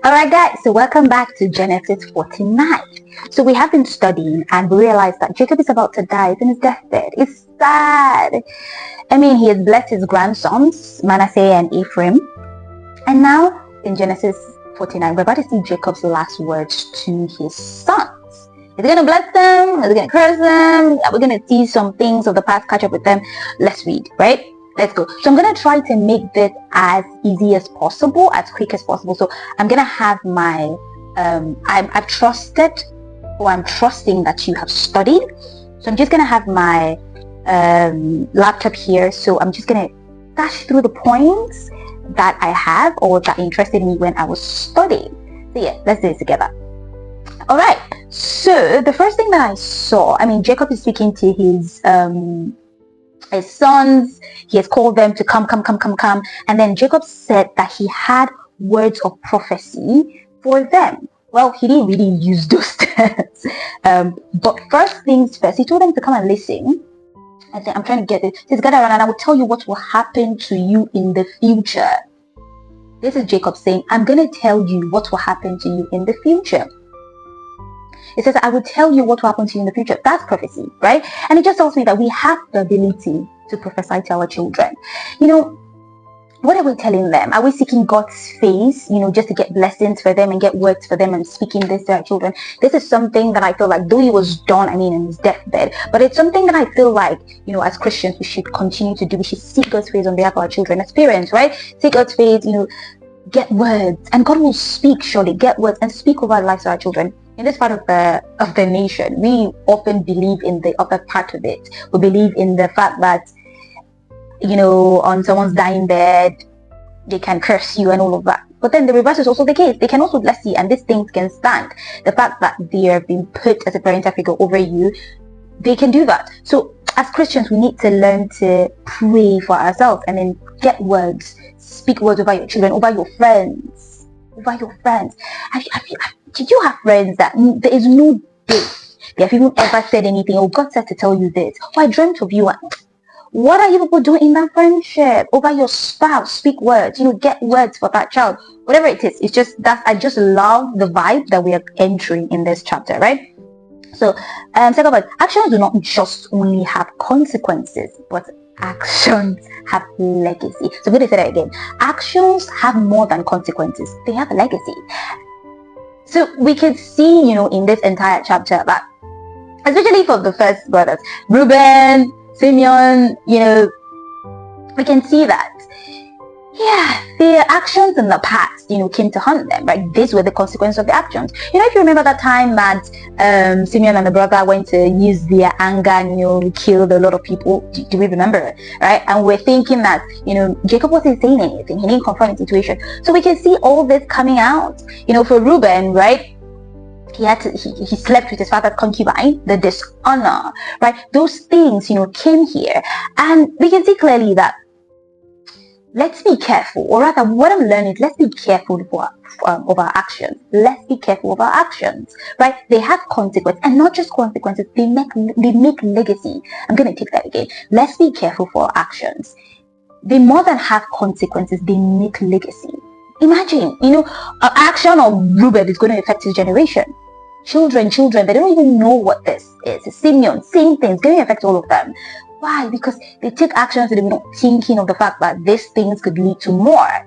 Alright guys, so welcome back to Genesis 49. So we have been studying and we realized that Jacob is about to die. It's in his deathbed. It's sad. I mean, he has blessed his grandsons, Manasseh and Ephraim. And now in Genesis 49, we're about to see Jacob's last words to his sons. Is he going to bless them? Is he going to curse them? Are we going to see some things of the past, catch up with them? Let's read, right? Let's go. So I'm going to try to make this as easy as possible, as quick as possible. So I'm going to have my, I've trusted, or I'm trusting that you have studied. So I'm just going to have my laptop here. So I'm just going to dash through the points that I have or that interested me when I was studying. So yeah, let's do it together. All right. So the first thing that I saw, Jacob is speaking to his sons. He has called them to come. And then Jacob said that he had words of prophecy for them. Well, he didn't really use those terms. But first things first, he told them to come and listen. I said, I'm trying to get it. He says, gather around and I will tell you what will happen to you in the future. This is Jacob saying, I'm going to tell you what will happen to you in the future. It says, I will tell you what will happen to you in the future. That's prophecy, right? And it just tells me that we have the ability to prophesy to our children. What are we telling them? Are we seeking God's face, just to get blessings for them and get words for them and speaking this to our children? This is something that I feel like, though he was done, in his deathbed, but it's something that I feel like, as Christians, we should continue to do. We should seek God's face on behalf of our children as parents, right? Seek God's face, get words, and God will speak, surely, get words and speak over the lives of our children. In this part of the nation, we often believe in the other part of it. We believe in the fact that, on someone's dying bed, they can curse you and all of that. But then the reverse is also the case. They can also bless you and these things can stand. The fact that they have been put as a parental figure over you, they can do that. So as Christians, we need to learn to pray for ourselves and then get words. Speak words over your children, over your friends. Over your friends. Did you have friends that there is no day they have even ever said anything? Oh, God said to tell you this. Oh, I dreamt of you. What are you people doing in that friendship? Over your spouse, speak words. Get words for that child. Whatever it is, it's just that I just love the vibe that we are entering in this chapter, right? So, second part, actions do not just only have consequences, but actions have legacy. So I'm going to say that again. Actions have more than consequences. They have a legacy. So we can see, in this entire chapter that, especially for the first brothers, Reuben, Simeon, we can see that, their actions in the past, came to haunt them, right? These were the consequences of the actions. If you remember that time that Simeon and the brother went to use their anger and, killed a lot of people, do we remember it, right? And we're thinking that, Jacob wasn't saying anything. He didn't confront the situation. So we can see all this coming out, for Reuben, right? He slept with his father's concubine, the dishonor, right? Those things, came here. And we can see clearly that let's be careful, or rather what I'm learning is let's be careful of our actions. Let's be careful of our actions, right? They have consequences, and not just consequences, they make legacy. I'm going to take that again. Let's be careful for our actions. They more than have consequences, they make legacy. Imagine, an action of Reuben is going to affect his generation. Children, they don't even know what this is. Simeon, same things, going to affect all of them. Why? Because they take actions and they were not thinking of the fact that these things could lead to more.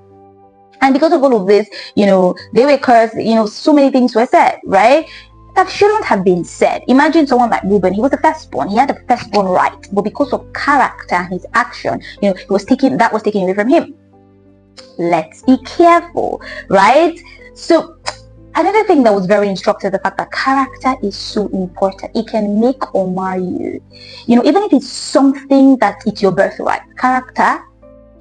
And because of all of this, they were cursed, so many things were said, right? That shouldn't have been said. Imagine someone like Reuben, he was the firstborn, he had the firstborn right, but because of character and his action, that was taken away from him. Let's be careful, right? So another thing that was very instructive, the fact that character is so important. It can make or mar you. Even if it's something that it's your birthright, character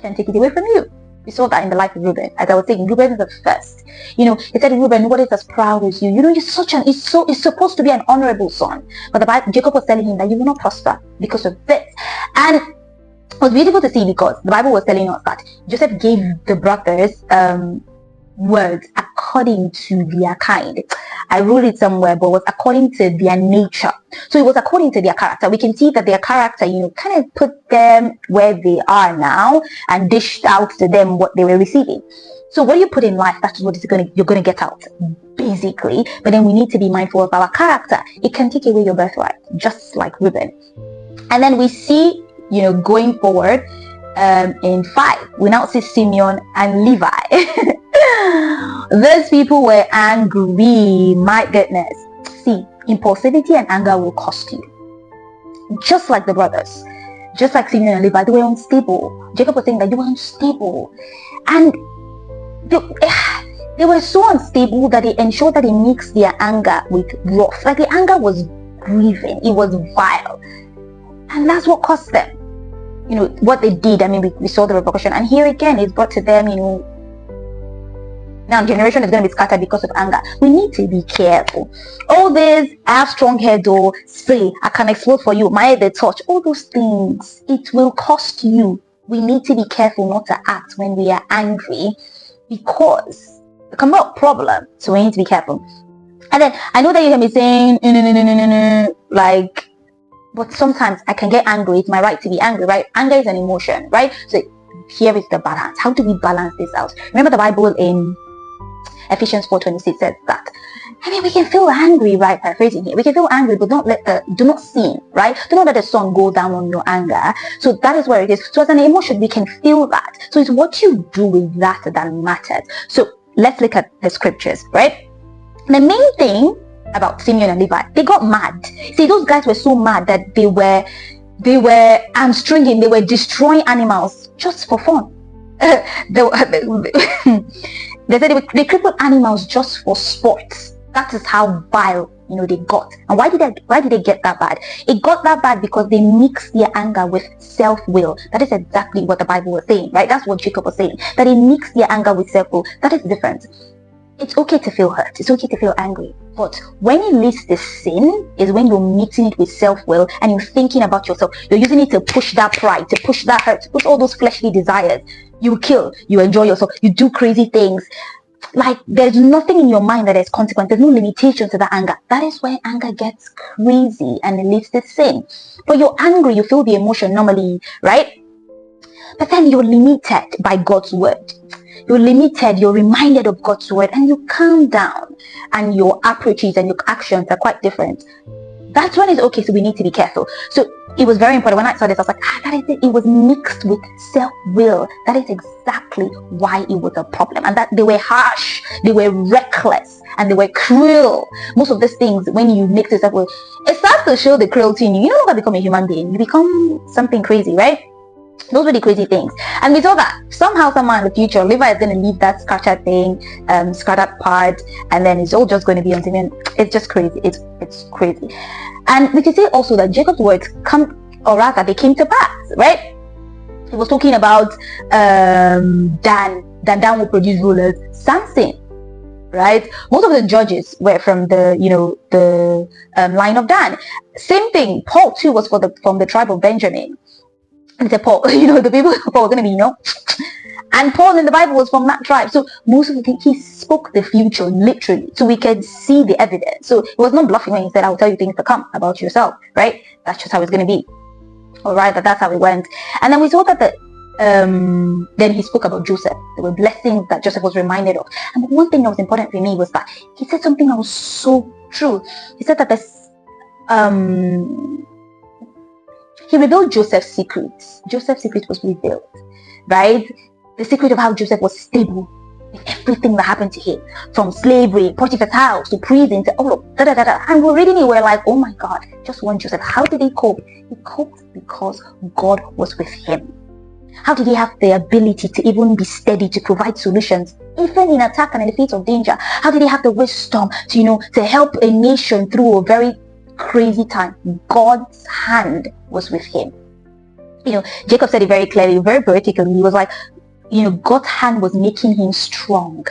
can take it away from you. We saw that in the life of Reuben. As I was saying, Reuben is the first. He said, Reuben, nobody is as proud as you. It's supposed to be an honorable son. But Jacob was telling him that you will not prosper because of this. And it was beautiful to see because the Bible was telling us that Joseph gave the brothers words according to their kind. I wrote it somewhere, but it was according to their nature. So it was according to their character. We can see that their character, kind of put them where they are now and dished out to them what they were receiving. So what you put in life, that's what you're gonna get out, basically. But then we need to be mindful of our character. It can take away your birthright, just like Reuben. And then we see, going forward, in 5, we now see Simeon and Levi. Those people were angry. My goodness. See, impulsivity and anger will cost you. Just like the brothers, just like Simeon and Levi, they were unstable. Jacob was saying that they were unstable, and they were so unstable that they ensured that they mixed their anger with wrath. Like the anger was grieving, it was vile, and that's what cost them. What they did. I mean, we saw the repercussion, and here again, it's brought to them. Now generation is going to be scattered because of anger. We need to be careful. All this, I have strong hair though, spray, I can explode for you, my head they touch, all those things, it will cost you. We need to be careful not to act when we are angry, because it can be a problem. So we need to be careful. And then I know that you can be saying no, like, but sometimes I can get angry. It's my right to be angry, right? Anger is an emotion, right? So here is the balance. How do we balance this out? Remember the Bible in Ephesians 4:26 says that. I mean, we can feel angry, right? Paraphrasing here. We can feel angry, but do not sin, right? Do not let the sun go down on your anger. So that is where it is. So as an emotion, we can feel that. So it's what you do with that matters. So let's look at the scriptures, right? The main thing about Simeon and Levi, they got mad. See, those guys were so mad that they were hamstringing, they were destroying animals just for fun. They said they crippled animals just for sports. That is how vile, they got. And why did they get that bad? It got that bad because they mixed their anger with self-will. That is exactly what the Bible was saying, right? That's what Jacob was saying. That they mixed their anger with self-will. That is different. It's okay to feel hurt. It's okay to feel angry. But when it leads to sin is when you're mixing it with self-will and you're thinking about yourself. You're using it to push that pride, to push that hurt, to push all those fleshly desires. You kill, you enjoy yourself, you do crazy things. Like there's nothing in your mind that has consequence. There's no limitation to the anger. That is where anger gets crazy and it leads to sin. But you're angry, you feel the emotion normally, right? But then you're limited by God's word. You're limited, you're reminded of God's word, and you calm down, and your approaches and your actions are quite different. That's when it's okay. So we need to be careful. So it was very important. When I saw this, I was like, that is it. It was mixed with self-will. That is exactly why it was a problem. And that they were harsh, they were reckless, and they were cruel. Most of these things, when you mix it up with, it starts to show the cruelty in you. You no longer become a human being. You become something crazy, right? Those were the crazy things. And we saw that somehow in the future, Levi is going to leave that scattered thing, scattered part, and then it's all just going to be on TV. It's just crazy. It's crazy. And we can see also that Jacob's words they came to pass, right? He was talking about Dan will produce rulers. Samson, right? Most of the judges were from the line of Dan. Same thing. Paul too was from the tribe of Benjamin. And said Paul, the people of Paul were going to be, and Paul in the Bible was from that tribe. So most of the things, he spoke the future literally, so we can see the evidence. So it was not bluffing when he said, I will tell you things to come about yourself, right? That's just how it's going to be. All right, that's how it went. And then we saw that then he spoke about Joseph. There were blessings that Joseph was reminded of. And one thing that was important for me was that he said something that was so true. He said that he revealed Joseph's secrets. Joseph's secret was revealed, right? The secret of how Joseph was stable in everything that happened to him, from slavery, Potiphar's house, to prison, to all of And we're reading it, we're like, oh my God, just one Joseph. How did he cope? He coped because God was with him. How did he have the ability to even be steady, to provide solutions, even in attack and in the face of danger? How did he have the wisdom to help a nation through a very crazy time? God's hand was with him. Jacob said it very clearly, very poetically. He was like, God's hand was making him strong.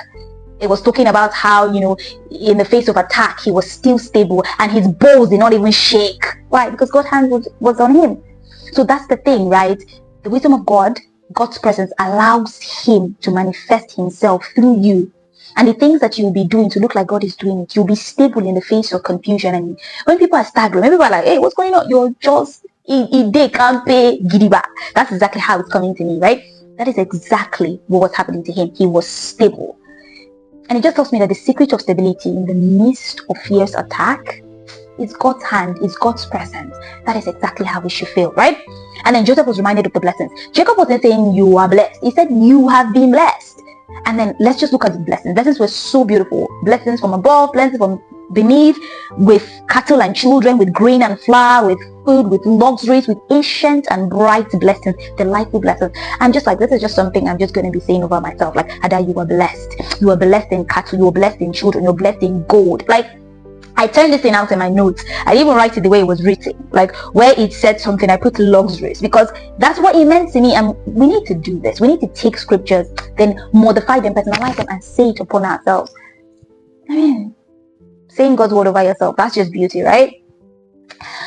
It was talking about how, in the face of attack, he was still stable and his bows did not even shake. Why? Because God's hand was on him. So that's the thing, right? The wisdom of God, God's presence allows him to manifest himself through you And the things that you'll be doing to look like God is doing it, you'll be stable in the face of confusion. And when people are staggering, when people are like, hey, what's going on? You're just, they can't pay gidiba. That's exactly how it's coming to me, right? That is exactly what was happening to him. He was stable. And it just tells me that the secret of stability in the midst of fierce attack is God's hand, is God's presence. That is exactly how we should feel, right? And then Joseph was reminded of the blessings. Jacob wasn't saying you are blessed. He said you have been blessed. And then let's just look at the blessings. Blessings were so beautiful. Blessings from above, blessings from beneath, with cattle and children, with grain and flour, with food, with luxuries, with ancient and bright blessings, delightful blessings. I'm just like, this is just something I'm just going to be saying over myself. Like, Ada, you are blessed. You are blessed in cattle. You are blessed in children. You're blessed in gold. Like, I turned this thing out in my notes. I didn't even write it the way it was written. Like, where it said something, I put luxuries, because that's what it meant to me. And we need to do this. We need to take scriptures, then modify them, personalize them, and say it upon ourselves. I mean, saying God's word over yourself, that's just beauty, right?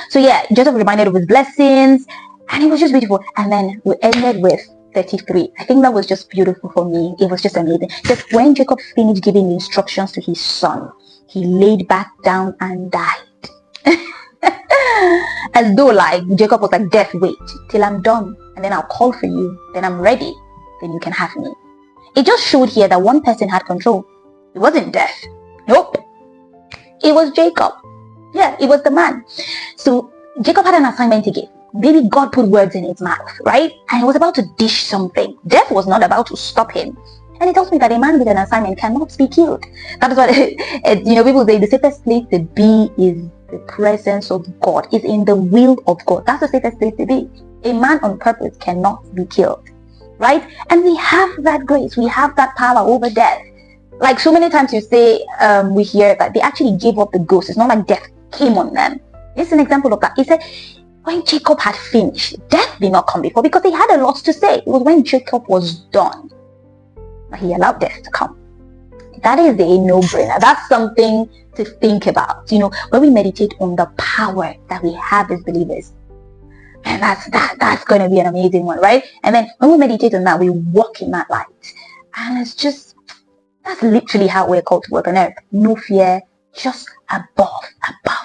So yeah, Joseph reminded of his blessings, and it was just beautiful. And then we ended with 33. I think that was just beautiful for me. It was just amazing. Just when Jacob finished giving the instructions to his son, he laid back down and died. As though like Jacob was like, death, wait till I'm done, and then I'll call for you, then I'm ready, then you can have me. It just showed here that one person had control. It wasn't death. Nope. It was Jacob. Yeah, it was the man. So Jacob had an assignment to give. Maybe God put words in his mouth, right? And he was about to dish something. Death was not about to stop him. And it tells me that a man with an assignment cannot be killed. That is what, people say the safest place to be is the presence of God, is in the will of God. That's the safest place to be. A man on purpose cannot be killed, right? And we have that grace. We have that power over death. Like so many times you say, we hear that they actually gave up the ghost. It's not like death came on them. It's an example of that. He said, when Jacob had finished, death did not come before, because he had a lot to say. It was when Jacob was done that he allowed death to come. That is a no-brainer. That's something to think about. When we meditate on the power that we have as believers, and that's going to be an amazing one, right? And then when we meditate on that, we walk in that light, and it's just, that's literally how we're called to work on earth. No fear, just above and above.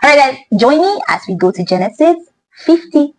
All right, guys, join me as we go to Genesis 50